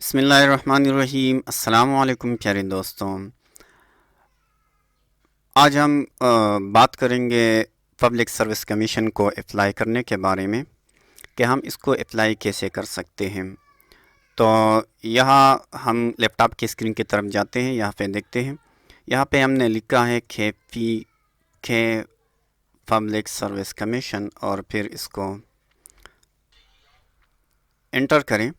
बिस्मिल्लाहिर्रहमानिर्रहीम। अस्सलामु अलैकुम प्यारे दोस्तों। आज हम बात करेंगे पब्लिक सर्विस कमीशन को अप्लाई करने के बारे में कि हम इसको अप्लाई कैसे कर सकते हैं। तो यहाँ हम लैपटॉप की स्क्रीन की तरफ जाते हैं, यहाँ पे देखते हैं। यहाँ पे हमने लिखा है के पब्लिक सर्विस कमीशन और फिर इसको एंटर करें।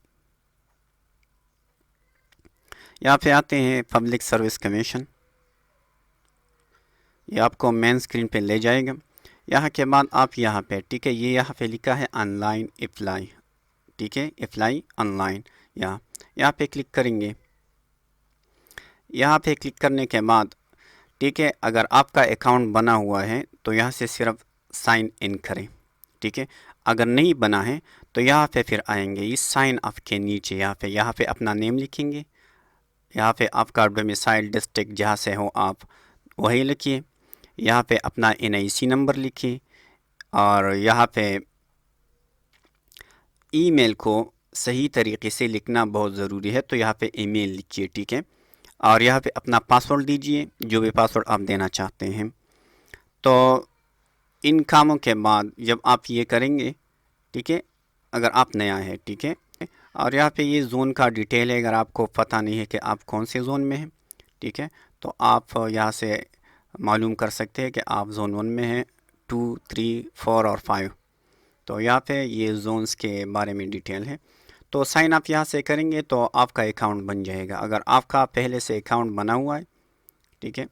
यहाँ पे आते हैं पब्लिक सर्विस कमीशन, ये आपको मेन स्क्रीन पे ले जाएगा। यहाँ के बाद आप यहाँ पे, ठीक है, ये यहाँ पे लिखा है ऑनलाइन अप्लाई, ठीक है, अप्लाई ऑनलाइन। यहाँ पे क्लिक करेंगे। यहाँ पे क्लिक करने के बाद, ठीक है, अगर आपका अकाउंट बना हुआ है तो यहाँ से सिर्फ साइन इन करें, ठीक है। अगर नहीं बना है तो यहाँ पे फिर आएंगे इस साइन अप के नीचे, यहाँ पे अपना नेम लिखेंगे। यहाँ पे आपका डोमिसाइल डिस्ट्रिक्ट जहाँ से हो आप वही लिखिए। यहाँ पे अपना NIC नंबर लिखिए और यहाँ पे ईमेल को सही तरीके से लिखना बहुत ज़रूरी है, तो यहाँ पे ईमेल लिखिए, ठीक है। और यहाँ पे अपना पासवर्ड दीजिए, जो भी पासवर्ड आप देना चाहते हैं। तो इन कामों के बाद जब आप ये करेंगे, ठीक है, अगर आप नया है, ठीक है, और यहाँ पे ये ज़ोन का डिटेल है। अगर आपको पता नहीं है कि आप कौन से ज़ोन में हैं, ठीक है, तो आप यहाँ से मालूम कर सकते हैं कि आप ज़ोन 1 में हैं, 2, 3, 4 और 5। तो यहाँ पे ये जोन्स के बारे में डिटेल है। तो साइन आप यहाँ से करेंगे तो आपका अकाउंट बन जाएगा। अगर आपका पहले से अकाउंट बना हुआ है, ठीक है,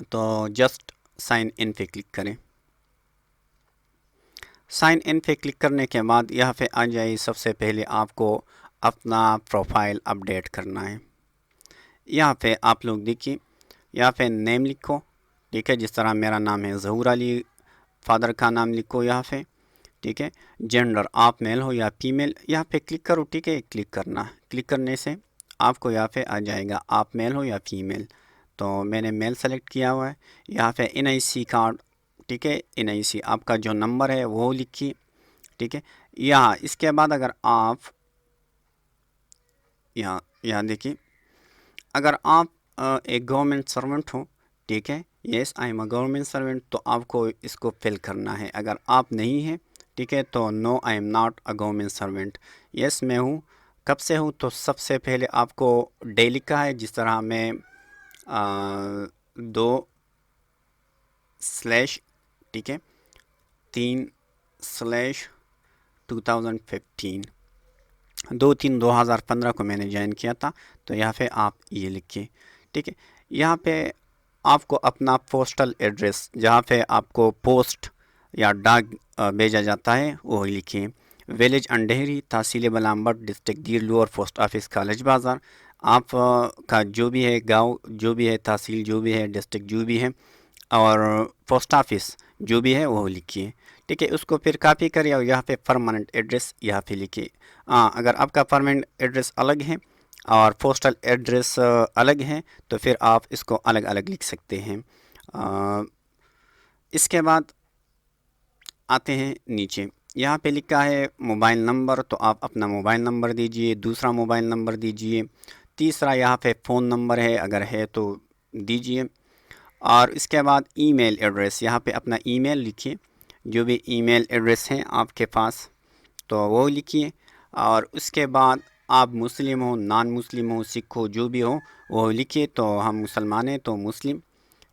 तो जस्ट साइन इन पे क्लिक करें। साइन इन पे क्लिक करने के बाद यहाँ पे आ जाए, सबसे पहले आपको अपना प्रोफाइल अपडेट करना है। यहाँ पे आप लोग देखिए, यहाँ पे नेम लिखो, ठीक है, जिस तरह मेरा नाम है ज़हूर अली, फादर का नाम लिखो यहाँ पे, ठीक है। जेंडर आप मेल हो या फीमेल, यहाँ पे क्लिक करो, ठीक है, क्लिक करना। क्लिक करने से आपको यहाँ पे आ जाएगा आप मेल हो या फीमेल। तो मैंने मेल सेलेक्ट किया हुआ है। यहाँ पे NIC कार्ड, ठीक है, NIC आपका जो नंबर है वो लिखिए, ठीक है। यहाँ इसके बाद अगर आप यहाँ यहाँ देखिए, अगर आप एक गवर्नमेंट सर्वेंट हो, ठीक है, yes I am a government servant, तो आपको इसको फिल करना है। अगर आप नहीं हैं, ठीक है, तो no I am not a government servant. Yes मैं हूँ। कब से हूँ, तो सबसे पहले आपको डे लिखा है, जिस तरह मैं 2 स्लैश, ठीक है, 3/2015, 2/3/2015 को मैंने ज्वाइन किया था। तो यहाँ पे आप ये लिखिए, ठीक है। यहाँ पे आपको अपना पोस्टल एड्रेस, जहाँ पे आपको पोस्ट या डाक भेजा जाता है, वो लिखिए। विलेज अंधेरी, तहसील बलाम्बट, डिस्ट्रिक्ट दीरलू और पोस्ट ऑफिस कॉलेज बाज़ार। आप का जो भी है गांव, जो भी है तहसील, जो भी है डिस्ट्रिक्ट, जो भी है, और पोस्ट ऑफिस जो भी है वो लिखिए, ठीक है। उसको फिर कॉपी करिए और यहाँ पे परमानेंट एड्रेस यहाँ पे लिखिए। अगर आपका परमानेंट एड्रेस अलग है और पोस्टल एड्रेस अलग है तो फिर आप इसको अलग अलग लिख सकते हैं। इसके बाद आते हैं नीचे, यहाँ पे लिखा है मोबाइल नंबर, तो आप अपना मोबाइल नंबर दीजिए, दूसरा मोबाइल नंबर दीजिए, तीसरा यहाँ पे फ़ोन नंबर है अगर है तो दीजिए। और इसके बाद ईमेल एड्रेस, यहाँ पे अपना ईमेल लिखिए, जो भी ईमेल एड्रेस है आपके पास तो वो लिखिए। और उसके बाद आप मुस्लिम हो, नॉन मुस्लिम हो, सिख हो, जो भी हो वो लिखिए। तो हम मुसलमान हैं तो मुस्लिम,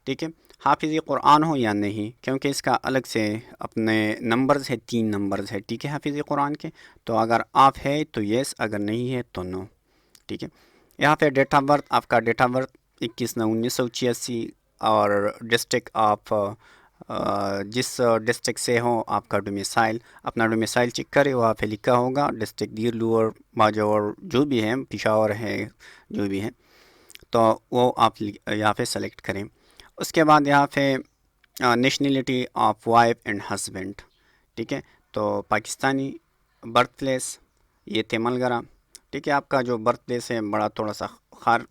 ठीक है। हाफिज़ कुरान हो या नहीं, क्योंकि इसका अलग से अपने नंबर्स है, 3 नंबर्स है, ठीक है, हाफिज़ कुरान के। तो अगर आप है तो येस, अगर नहीं है तो नो, ठीक है। यहाँ पे डेट ऑफ बर्थ, आपका डेट ऑफ बर्थ 21/9/1986, और डिस्ट्रिक्ट आप जिस डिस्ट्रिक्ट से हो आपका डोमिसाइल, अपना डोमिसाइल चेक करें, वहाँ पे लिखा होगा डिस्ट्रिक्ट दीरलू और बाजौर, जो भी है, पिशावर है, जो भी है, तो वो आप यहाँ पे सेलेक्ट करें। उसके बाद यहाँ पे nationality of wife and husband, ठीक है, तो पाकिस्तानी। बर्थ प्लेस ये तेमलगरा, ठीक है, आपका जो बर्थ प्लेस है बड़ा थोड़ा सा खार,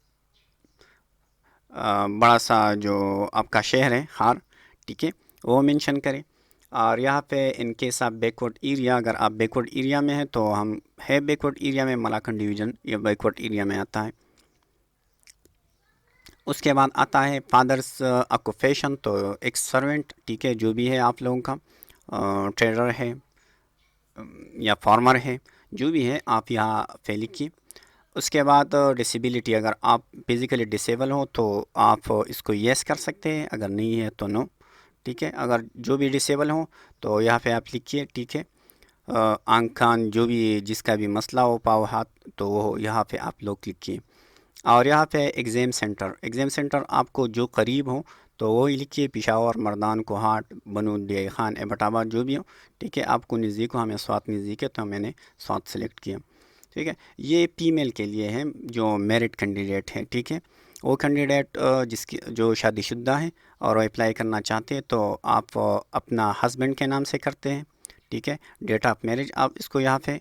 बड़ा सा जो आपका शहर है खार, ठीक है, वो मेंशन करें। और यहाँ पे इन केस आप बैकवर्ड एरिया, अगर आप बैकवर्ड एरिया में हैं तो हम है बैकवर्ड एरिया में, मलाकन डिवीज़न ये बैकवर्ड एरिया में आता है। उसके बाद आता है फादर्स ऑक्यूपेशन, तो एक्स सर्वेंट, ठीक है, जो भी है आप लोगों का, ट्रेडर है या फार्मर है, जो भी है आप यहाँ पे लिखिए। उसके बाद डिसेबिलिटी, अगर आप फिज़िकली डिसेबल हो तो आप इसको येस कर सकते हैं, अगर नहीं है तो नो, ठीक है। अगर जो भी डिसेबल हो तो यहाँ पे आप लिखिए, ठीक है। आंख कान जो भी जिसका भी मसला हो, पाँव हाथ, तो वो यहाँ पे आप लोग लिखिए। और यहाँ पे एग्ज़ाम सेंटर, एग्ज़ाम सेंटर आपको जो करीब हो तो वही लिखिए, पिशावर, मर्दान, कोहाट, बनु दिया खान, एबटाबाद, जो भी हो, ठीक है। आपको नज़दीक हो, हमें स्वात नज़दीक है तो मैंने स्वात सेलेक्ट किया, ठीक है। ये फीमेल के लिए है जो मैरिड कैंडिडेट है, ठीक है। वो कैंडिडेट जिसकी जो शादीशुदा है और वो अप्लाई करना चाहते हैं तो आप अपना हस्बैंड के नाम से करते हैं, ठीक है। डेट ऑफ मैरिज आप इसको यहाँ पे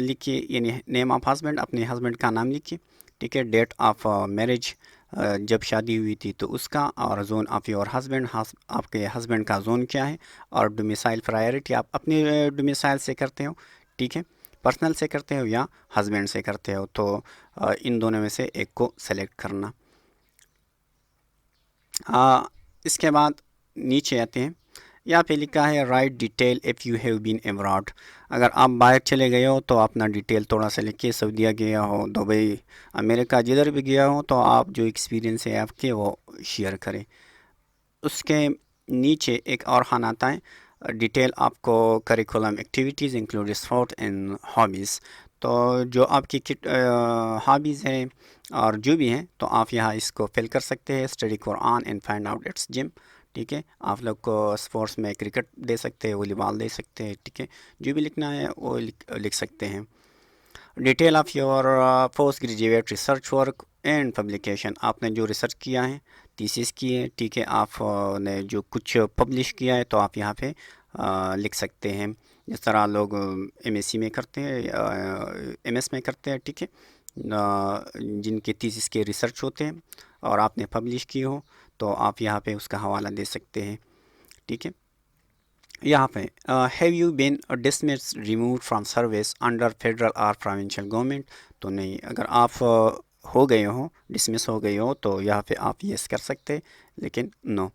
लिखिए, यानी नेम ऑफ हस्बैंड, अपने हस्बैंड का नाम लिखिए, ठीक है। डेट ऑफ मैरिज, जब शादी हुई थी तो उसका, और जोन ऑफ योर हस्बैंड, आपके हस्बैंड का जोन क्या है, और डोमिसाइल प्रायोरिटी आप अपने डोमिसाइल से करते हो, ठीक है। पर्सनल से करते हो या हस्बैंड से करते हो, तो इन दोनों में से एक को सेलेक्ट करना। इसके बाद नीचे आते हैं, यहाँ पे लिखा है right detail if you have been abroad. अगर आप बाहर चले गए हो तो अपना डिटेल थोड़ा सा लिखिए, सऊदीया गया हो, दुबई, अमेरिका, जिधर भी गया हो तो आप जो एक्सपीरियंस है आपके वो शेयर करें। उसके नीचे एक और खाना आता है, डिटेल आपको curriculum activities include sport and hobbies, तो जो आपकी हॉबीज़ हैं और जो भी हैं तो आप यहाँ इसको फिल कर सकते हैं। Study Quran and find out it's gym, ठीक है। आप लोग को स्पोर्ट्स में क्रिकेट दे सकते हैं, वॉलीबॉल दे सकते हैं, ठीक है। जो भी लिखना है वो लिख सकते हैं। Detail of your post graduate research work and publication, आपने जो रिसर्च किया है, थीसिस की है, ठीक है, आपने जो कुछ पब्लिश किया है तो आप यहाँ पे लिख सकते हैं। जिस तरह लोग एमएससी में करते हैं, एमएस में करते हैं, ठीक है, जिनके थीसिस के रिसर्च होते हैं और आपने पब्लिश की हो तो आप यहाँ पे उसका हवाला दे सकते हैं, ठीक है। यहाँ पे have you been dismiss remove from service under federal और प्रोविंशियल गवर्नमेंट, तो नहीं, अगर आप हो गए हो, डिसमिस हो गए हो तो यहाँ पे आप यस कर सकते, लेकिन नो।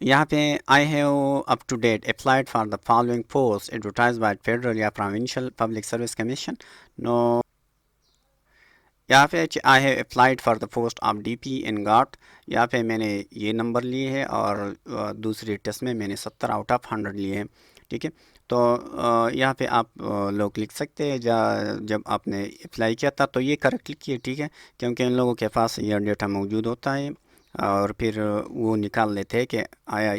यहाँ पे I have up to date applied for the following post advertise by federal या provincial public service commission, no. यहाँ पे I have applied for the post of DP in गाट, यहाँ पे मैंने ये नंबर लिए हैं और दूसरी टेस्ट में मैंने 70 आउट ऑफ 100 लिए हैं, ठीक है। तो यहाँ पे आप लोग लिख सकते हैं जब आपने अप्लाई किया था तो ये करेक्ट लिखिए, ठीक है, क्योंकि इन लोगों के पास ये डेटा मौजूद होता है और फिर वो निकाल लेते हैं कि आया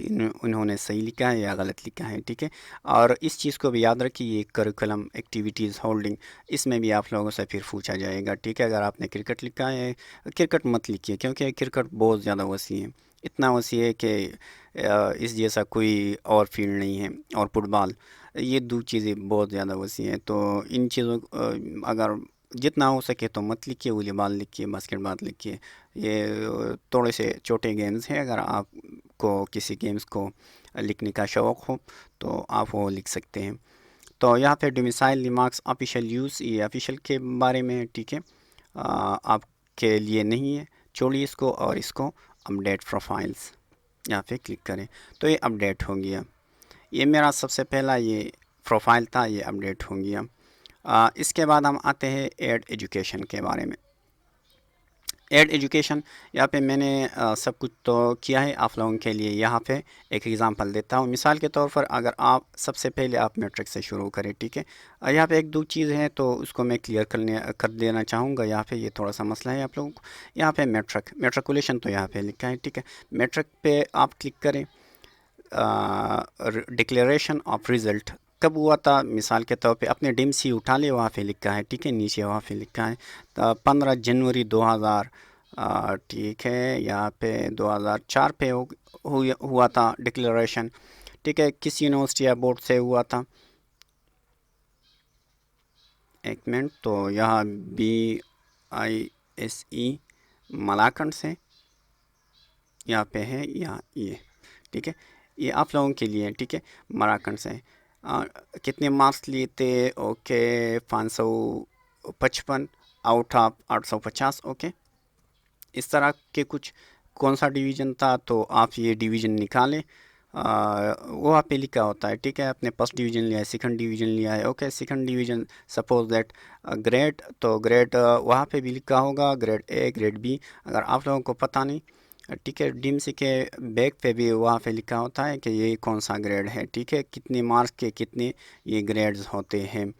उन्होंने सही लिखा है या गलत लिखा है, ठीक है। और इस चीज़ को भी याद रखिए, ये करिकुलम एक्टिविटीज़ होल्डिंग, इसमें भी आप लोगों से फिर पूछा जाएगा, ठीक है। अगर आपने क्रिकेट लिखा है, क्रिकेट मत लिखिए क्योंकि क्रिकेट बहुत ज़्यादा वसी है, इतना वसी है कि इस जैसा कोई और फील्ड नहीं है। और फुटबॉल, ये दो चीज़ें बहुत ज़्यादा वसी हैं, तो इन चीज़ों अगर जितना हो सके तो मत लिखिए, वॉलीबॉल लिखिए, बास्केटबॉल लिखिए, ये थोड़े से छोटे गेम्स हैं। अगर आपको किसी गेम्स को लिखने का शौक़ हो तो आप वो लिख सकते हैं। तो यहाँ पे डोमिसाइल रिमार्क्स ऑफिशियल यूज़, ये ऑफिशियल के बारे में है, ठीक है, आपके लिए नहीं है, छोड़िए इसको और इसको अपडेट प्रोफाइल्स यहाँ पे क्लिक करें तो ये अपडेट हो गया। ये मेरा सबसे पहला ये प्रोफाइल था, ये अपडेट हो गया। इसके बाद हम आते हैं एड एजुकेशन के बारे में। एड एजुकेशन, यहाँ पे मैंने सब कुछ तो किया है आप लोगों के लिए। यहाँ पे एक एग्ज़ाम्पल देता हूँ, मिसाल के तौर पर अगर आप सबसे पहले आप मैट्रिक से शुरू करें, ठीक है। यहाँ पे एक दो चीज़ हैं तो उसको मैं क्लियर कर देना चाहूँगा। यहाँ पे ये थोड़ा सा मसला है आप लोगों को। यहाँ पे मैट्रिकुलेशन तो यहाँ पे लिखा है, ठीक है। मैट्रिक पे आप क्लिक करें, डिक्लेरेशन ऑफ रिज़ल्ट कब हुआ था, मिसाल के तौर पे अपने डिमसी उठा ले, वहाँ पे लिखा है, ठीक है, नीचे वहाँ पे लिखा है 15 जनवरी 2000, ठीक है। यहाँ पे 2004 पे हुआ था डिक्लेरेशन, ठीक है। किस यूनिवर्सिटी या बोर्ड से हुआ था, एक मिनट, तो यहाँ BISE मलाकंड से यहाँ पे है, यहाँ ये, ठीक है। ये आप लोगों के लिए, ठीक है। मराकंड से कितने मार्क्स लिए थे? Okay 555 out of 850। ओके, इस तरह के कुछ कौन सा डिवीज़न था, तो आप ये डिवीज़न निकालें। वो आप पे लिखा होता है, ठीक है। आपने फर्स्ट डिवीज़न लिया है, सेकंड डिवीज़न लिया है, okay. Second division suppose that grade, तो ग्रेड वहाँ पे भी लिखा होगा, ग्रेड ए, ग्रेड बी। अगर आप लोगों को पता नहीं, ठीक है, डीएमसी के बैक पे भी वहाँ पे लिखा होता है कि ये कौन सा ग्रेड है, ठीक है, कितने मार्क्स के कितने ये ग्रेड्स होते हैं।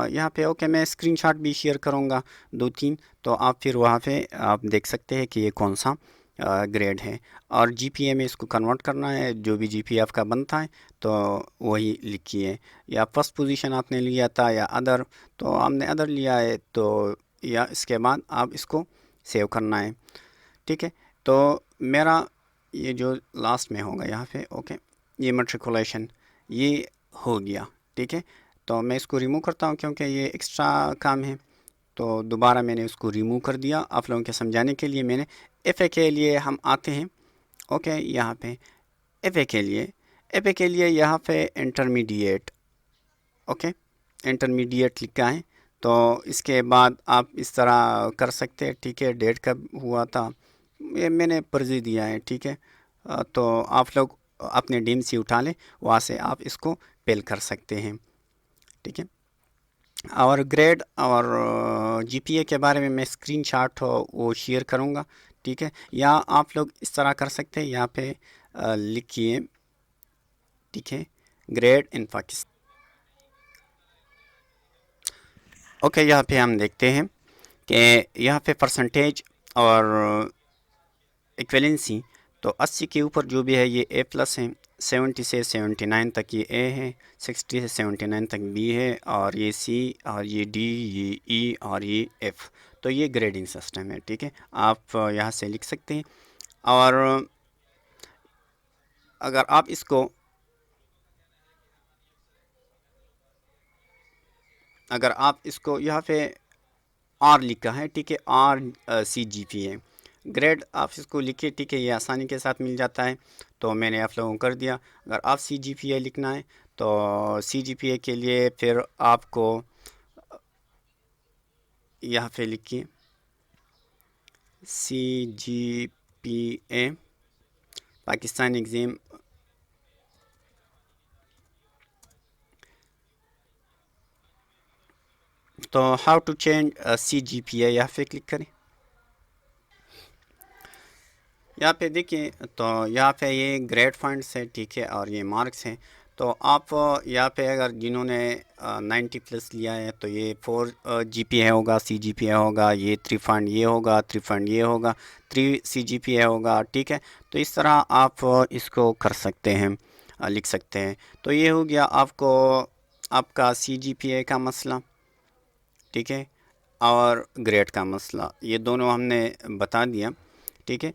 यहाँ पे ओके, मैं स्क्रीनशॉट भी शेयर करूँगा 2-3, तो आप फिर वहाँ पे आप देख सकते हैं कि ये कौन सा ग्रेड है। और जीपीए में इसको कन्वर्ट करना है, जो भी जीपीए आपका बनता है तो वही लिखिए। या फर्स्ट पोजीशन आपने लिया था या अदर, तो हमने अदर लिया है, तो या इसके बाद आप इसको सेव करना है, ठीक है। तो मेरा ये जो लास्ट में होगा यहाँ पे, ओके, ये मैट्रिकुलेशन ये हो गया, ठीक है। तो मैं इसको रिमूव करता हूँ क्योंकि ये एक्स्ट्रा काम है, तो दोबारा मैंने उसको रिमूव कर दिया आप लोगों के समझाने के लिए। मैंने एफ ए के लिए हम आते हैं, ओके। यहाँ पे एफ ए के लिए, एफ ए के लिए यहाँ पे इंटरमीडिएट, ओके, इंटरमीडिएट लिखा है। तो इसके बाद आप इस तरह कर सकते हैं, ठीक है। डेट कब हुआ था ये मैंने पर्जी दिया है, ठीक है। तो आप लोग अपने डीम से उठा लें, वहाँ से आप इसको पेल कर सकते हैं, ठीक है। और ग्रेड और जीपीए के बारे में मैं स्क्रीनशॉट वो शेयर करूँगा, ठीक है। या आप लोग इस तरह कर सकते हैं, यहाँ पे लिखिए, ठीक है, ग्रेड इन पाकिस्तान। ओके, यहाँ पे हम देखते हैं कि यहाँ पे परसेंटेज और इक्वलेंसी, तो 80 के ऊपर जो भी है ये ए प्लस है, 70 से 79 तक ये ए है, 60 से 79 तक बी है, और ये सी, और ये डी, ये ई, और ये एफ। तो ये ग्रेडिंग सिस्टम है, ठीक है। आप यहाँ से लिख सकते हैं। और अगर आप इसको, अगर आप इसको यहाँ पे आर लिखा है, ठीक है, आर सी जी पी है ग्रेड, आप इसको लिखिए, ठीक है, ये आसानी के साथ मिल जाता है। तो मैंने आप लोगों को कर दिया। अगर आप सी जी पी ए लिखना है, तो सी जी पी ए के लिए फिर आपको यहाँ पे लिखिए C G P A Pakistan exam. तो how to change C G P A, यहाँ पे क्लिक करें। यहाँ पे देखिए, तो यहाँ पे ये ग्रेड पॉइंट्स है, ठीक है, और ये मार्क्स हैं। तो आप यहाँ पे अगर जिन्होंने 90 प्लस लिया है, तो ये 4 जीपीए होगा, सी जीपीए होगा, ये 3 फंड ये होगा, 3 फंड ये होगा, 3 सी जीपीए होगा, ठीक है। तो इस तरह आप इसको कर सकते हैं, लिख सकते हैं। तो ये हो गया आपको आपका सी जीपीए का मसला, ठीक है, और ग्रेड का मसला, ये दोनों हमने बता दिया, ठीक है।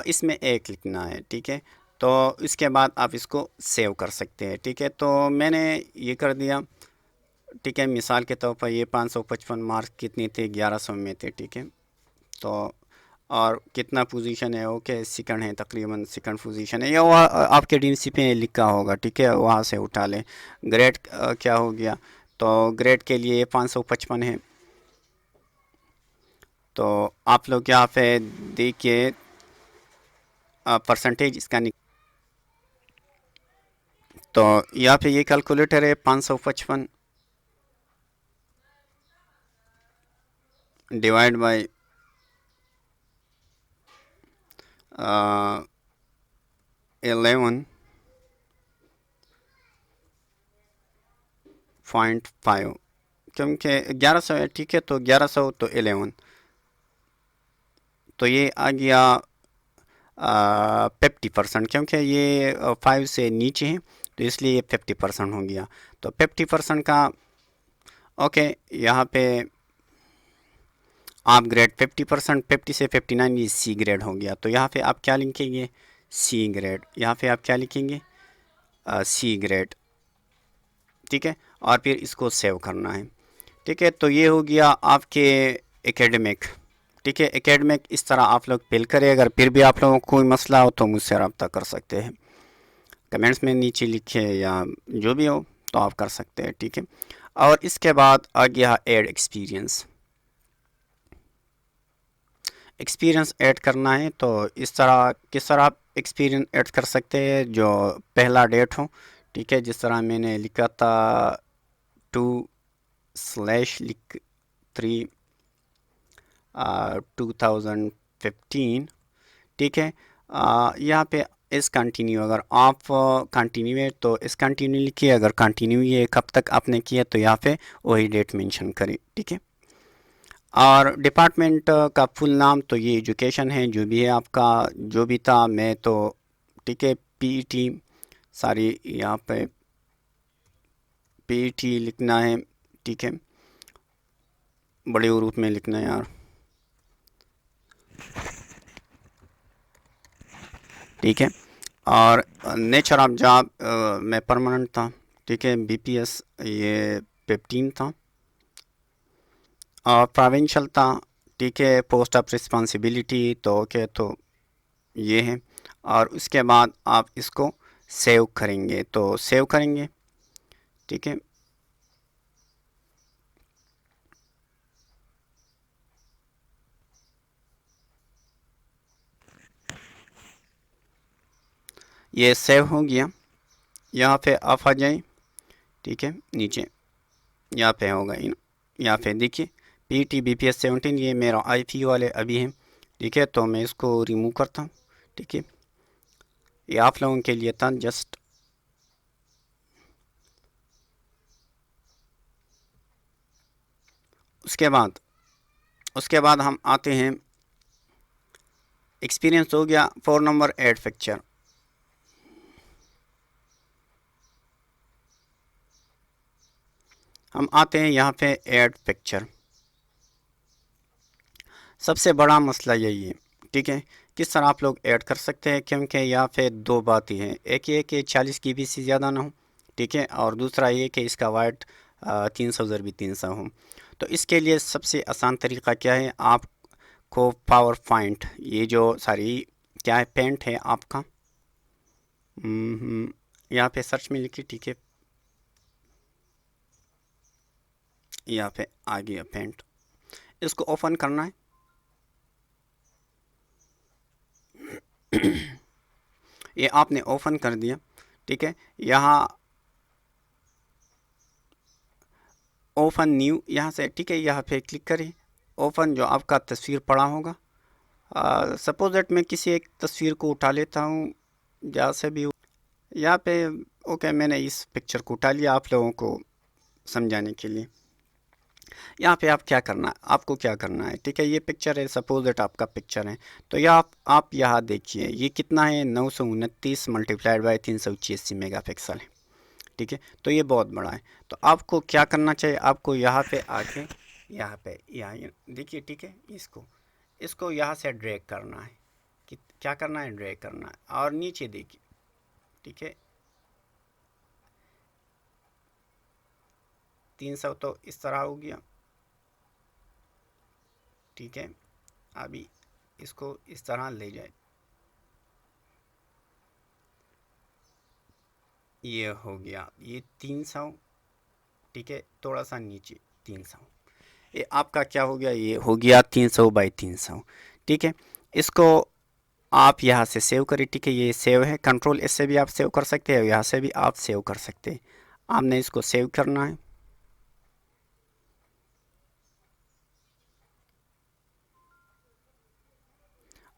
इसमें एक लिखना है, ठीक है। तो इसके बाद आप इसको सेव कर सकते हैं, ठीक है। तो मैंने ये कर दिया, ठीक है। मिसाल के तौर पर ये 555 मार्क्स कितने थे? 1100 में थे, ठीक है। तो और कितना पोजीशन है? ओके, सेकंड है, तकरीबन सेकंड पोजीशन है, या वहाँ आपके डीएमसी पे लिखा होगा, ठीक है, वहाँ से उठा लें। ग्रेड क्या हो गया? तो ग्रेड के लिए 555 है। तो आप लोग यहाँ पे देखिए परसेंटेज इसका तो यहाँ पे ये कैलकुलेटर है, 555 डिवाइड बाय 11.5, क्योंकि 1100 है, ठीक है। तो 1100 तो 11, तो ये आ गया 50%, क्योंकि ये 5 से नीचे है, तो इसलिए ये 50% हो गया। तो 50% का ओके, यहाँ पे आप ग्रेड 50%, 50 से 59 ये सी ग्रेड हो गया। तो यहाँ पे आप क्या लिखेंगे? C grade. यहाँ पे आप क्या लिखेंगे? सी ग्रेड, ठीक है। और फिर इसको सेव करना है, ठीक है। तो ये हो गया आपके एकेडमिक, ठीक है। एकेडमिक इस तरह आप लोग फिल करें। अगर फिर भी आप लोगों को कोई मसला हो तो मुझसे रब्ता कर सकते हैं। कमेंट्स में नीचे लिखे या जो भी हो तो आप कर सकते हैं, ठीक है। और इसके बाद आ गया ऐड एक्सपीरियंस। एक्सपीरियंस ऐड करना है तो इस तरह किस तरह आप एक्सपीरियंस ऐड कर सकते हैं, जो पहला डेट हो, ठीक है। जिस तरह मैंने लिखा था 2/3 2015, ठीक है। यहाँ पे इस कंटिन्यू, अगर आप कंटिन्यू है तो इस कंटिन्यू लिखिए, अगर कंटिन्यू ये कब तक आपने किया तो यहाँ पे वही डेट मेंशन करें, ठीक है। और डिपार्टमेंट का फुल नाम तो ये एजुकेशन है, जो भी है आपका, जो भी था मैं तो, ठीक है, पीईटी सारी यहाँ पे पीईटी लिखना है, ठीक है, बड़े उरूफ में लिखना है यार, ठीक है। और नेचर ऑफ जॉब में परमानेंट था, ठीक है। बीपीएस ये 15 था। और प्रोविंशियल था, ठीक है। पोस्ट ऑफ रिस्पॉन्सिबिलिटी तो ओके, तो ये है। और उसके बाद आप इसको सेव करेंगे तो सेव करेंगे, ठीक है। ये सेव हो गया। यहाँ पे आप आ जाए, ठीक है, नीचे यहाँ पे होगा यहाँ पे देखिए पीटी बीपीएस 17, ये मेरा आईपी वाले अभी है, ठीक है। तो मैं इसको रिमूव करता हूँ, ठीक है। ये आप लोगों के लिए था जस्ट। उसके बाद हम आते हैं, एक्सपीरियंस हो गया। 4 नंबर ऐड पिक्चर। हम आते हैं यहाँ पे ऐड पिक्चर। सबसे बड़ा मसला यही है, ठीक है, किस तरह आप लोग ऐड कर सकते हैं, क्योंकि यहाँ पे दो बात ही हैं। एक ये कि 40 GB से ज़्यादा ना हो, ठीक है। और दूसरा ये कि इसका वाइट 300 ज़रबी 300 हो। तो इसके लिए सबसे आसान तरीका क्या है, आपको पावर पॉइंट, ये जो सारी क्या है पेंट है आपका, यहाँ पे सर्च में लिखिए, ठीक है। यहाँ पे आ गया पेंट, इसको ओपन करना है। ये आपने ओपन कर दिया, ठीक है। यहाँ ओपन न्यू, यहाँ से, ठीक है, यहाँ पे क्लिक करें। ओपन जो आपका तस्वीर पड़ा होगा, सपोज दैट मैं किसी एक तस्वीर को उठा लेता हूँ, जहाँ से भी यहाँ पे, ओके, मैंने इस पिक्चर को उठा लिया आप लोगों को समझाने के लिए। यहाँ पे आप क्या करना है, आपको क्या करना है, ठीक है। ये पिक्चर है, सपोज दैट आपका पिक्चर है, तो यह आप यहाँ देखिए ये कितना है, 929 मल्टीप्लाइड बाई 386 मेगापिक्सल है, ठीक है। तो ये बहुत बड़ा है। तो आपको क्या करना चाहिए, आपको यहाँ पे आके यहाँ पे यहाँ देखिए, ठीक है, इसको यहाँ से ड्रैग करना है, कि क्या करना है, ड्रैग करना है। और नीचे देखिए, ठीक है, 300 तो इस तरह हो गया, ठीक है। अभी इसको इस तरह ले जाए, ये हो गया, ये 300, ठीक है। थोड़ा सा नीचे 300, ये आपका क्या हो गया, ये हो गया 300 बाई 300, ठीक है। इसको आप यहाँ से सेव करें, ठीक है। ये सेव है, कंट्रोल इससे भी आप सेव कर सकते हैं, यहाँ से भी आप सेव कर सकते हैं। आपने इसको सेव करना है।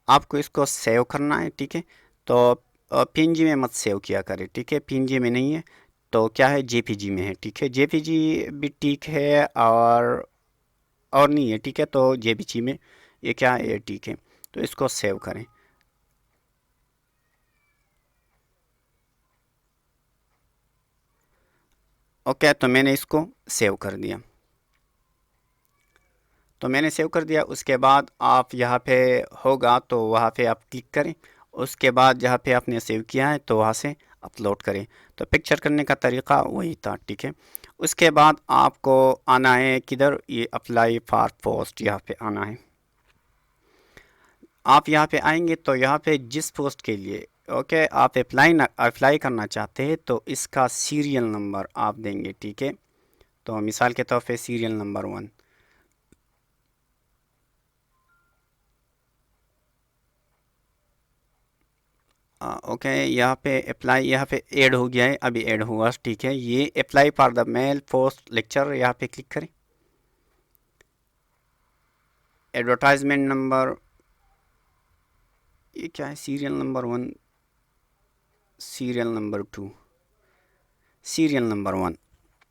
आपको इसको सेव करना है, ठीक है। तो पीएनजी में मत सेव किया करें, ठीक है। पीएनजी में नहीं है तो क्या है, जेपीजी में है, ठीक है। जेपीजी भी ठीक है, और नहीं है, ठीक है। तो जेपीजी में ये क्या है, ये ठीक है। तो इसको सेव करें। ओके, तो मैंने इसको सेव कर दिया। तो मैंने सेव कर दिया। उसके बाद आप यहाँ पे होगा तो वहाँ पे आप क्लिक करें। उसके बाद जहाँ पे आपने सेव किया है तो वहाँ से अपलोड करें। तो पिक्चर करने का तरीका वही था, ठीक है। उसके बाद आपको आना है किधर, ये अप्लाई फॉर पोस्ट, यहाँ पे आना है। आप यहाँ पे आएंगे तो यहाँ पे जिस पोस्ट के लिए ओके, आप अप्लाई करना चाहते हैं तो इसका सीरियल नंबर आप देंगे, ठीक है। तो मिसाल के तौर पे सीरियल नंबर 1। ओके, यहाँ पे अप्लाई, यहाँ पे ऐड हो गया है, अभी ऐड हुआ, ठीक है। ये apply for the mail post lecture, यहाँ पे क्लिक करें। एडवर्टाइजमेंट नंबर, ये क्या है, serial number 1, serial number 2, serial number 1।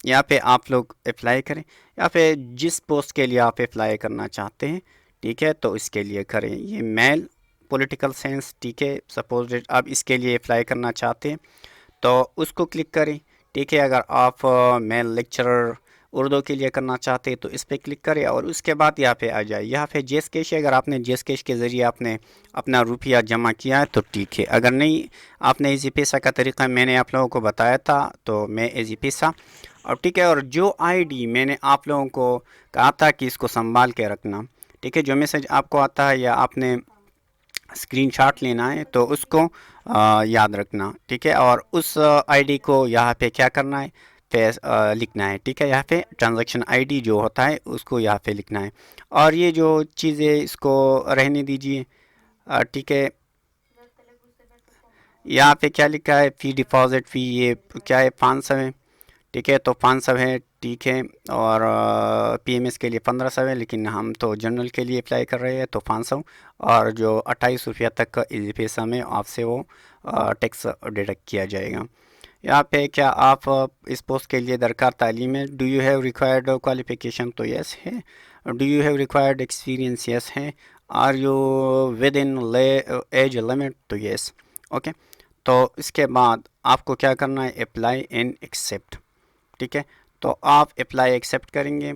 यहाँ पे आप लोग अप्लाई करें। यहाँ पे जिस पोस्ट के लिए आप अप्लाई करना चाहते हैं, ठीक है, तो इसके लिए करें। ये मेल पॉलिटिकल साइंस, ठीक है। सपोज आप इसके लिए अप्लाई करना चाहते हैं तो उसको क्लिक करें, ठीक है। अगर आप मेल लेक्चरर उर्दू के लिए करना चाहते हैं तो इस पर क्लिक करें और उसके बाद यहाँ पे आ जाए। यहाँ पे जेस कैश है, अगर आपने जेस कैश के ज़रिए आपने अपना रुपया जमा किया है तो ठीक है। अगर नहीं, आपने इजी पैसा का तरीका मैंने आप लोगों को बताया था, तो मैं इजी पैसा, और ठीक है। और जो आईडी मैंने आप लोगों को कहा था कि इसको संभाल के रखना, ठीक है। जो मैसेज आपको आता है या आपने स्क्रीनशॉट लेना है तो उसको याद रखना, ठीक है। और उस आईडी को यहाँ पे क्या करना है, लिखना है, ठीक है। यहाँ पे ट्रांजैक्शन आईडी जो होता है उसको यहाँ पे लिखना है। और ये जो चीज़ें इसको रहने दीजिए, ठीक है। यहाँ पे क्या लिखा है, फ़ी डिपॉज़िट फ़ी, ये क्या है, 500 है, ठीक है। तो 500 है, ठीक है। और पीएमएस के लिए 1500 है, लेकिन हम तो जनरल के लिए अप्लाई कर रहे हैं तो 500। और जो 28 रुपया तक का इजी पैसा में आपसे वो टैक्स डिडक्ट किया जाएगा। यहाँ पे क्या आप इस पोस्ट के लिए दरकार तालीम है, do you have required qualification, तो यस है। Do you have required experience, yes है। Are you within age limit, तो यस, ओके। तो इसके बाद आपको क्या करना है, अप्लाई एंड एक्सेप्ट, ठीक है। तो आप अप्लाई एक्सेप्ट करेंगे।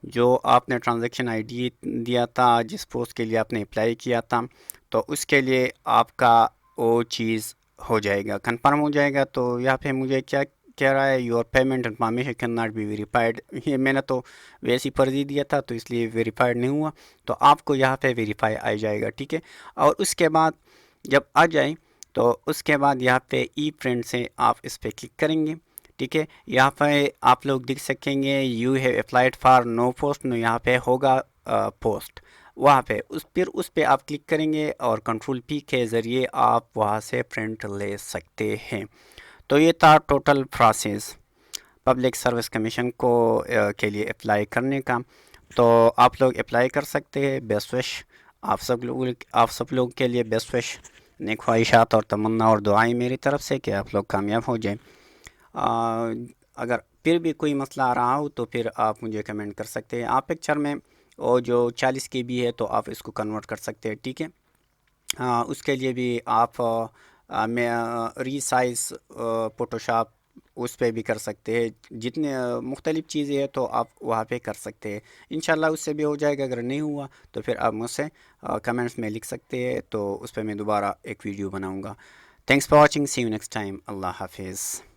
जो आपने ट्रांजैक्शन आईडी दिया था, जिस पोस्ट के लिए आपने अप्लाई किया था, तो उसके लिए आपका वो चीज़ हो जाएगा, कंफर्म हो जाएगा। तो यहाँ पे मुझे क्या कह रहा है, your payment information can not be verified. ये मैंने तो वैसे ही फर्जी दिया था तो इसलिए वेरीफाइड नहीं हुआ। तो आपको यहाँ पे वेरीफाई आ जाएगा, ठीक है। और उसके बाद जब आ जाए तो उसके बाद यहाँ पे ई फ्रेंड से आप इस पर क्लिक करेंगे, ठीक है। यहाँ पे आप लोग देख सकेंगे you have applied for no post, no यहाँ पे होगा पोस्ट, वहाँ पे उस पे आप क्लिक करेंगे और कंट्रोल पी के ज़रिए आप वहाँ से प्रिंट ले सकते हैं। तो ये था total process public service commission को के लिए अप्लाई करने का। तो आप लोग अप्लाई कर सकते हैं। बेस्ट विश आप सब लोग के लिए, बेस्ट विश, नेक ख्वाहिशात और तमन्ना और दुआएं मेरी तरफ से कि आप लोग कामयाब हो जाएं। अगर फिर भी कोई मसला आ रहा हो तो फिर आप मुझे कमेंट कर सकते हैं। आप पिक्चर में और जो 40 KB है तो आप इसको कन्वर्ट कर सकते हैं, ठीक है। उसके लिए भी आप मैं रीसाइज फ़ोटोशॉप उस पे भी कर सकते हैं। जितने मुख्तलिफ़ चीज़ें हैं तो आप वहाँ पे कर सकते हैं। इंशाल्लाह उससे भी हो जाएगा। अगर नहीं हुआ तो फिर आप मुझसे कमेंट्स में लिख सकते हैं, तो उस पर मैं दोबारा एक वीडियो बनाऊँगा। Thanks for watching, see you next time, अल्लाह हाफिज़।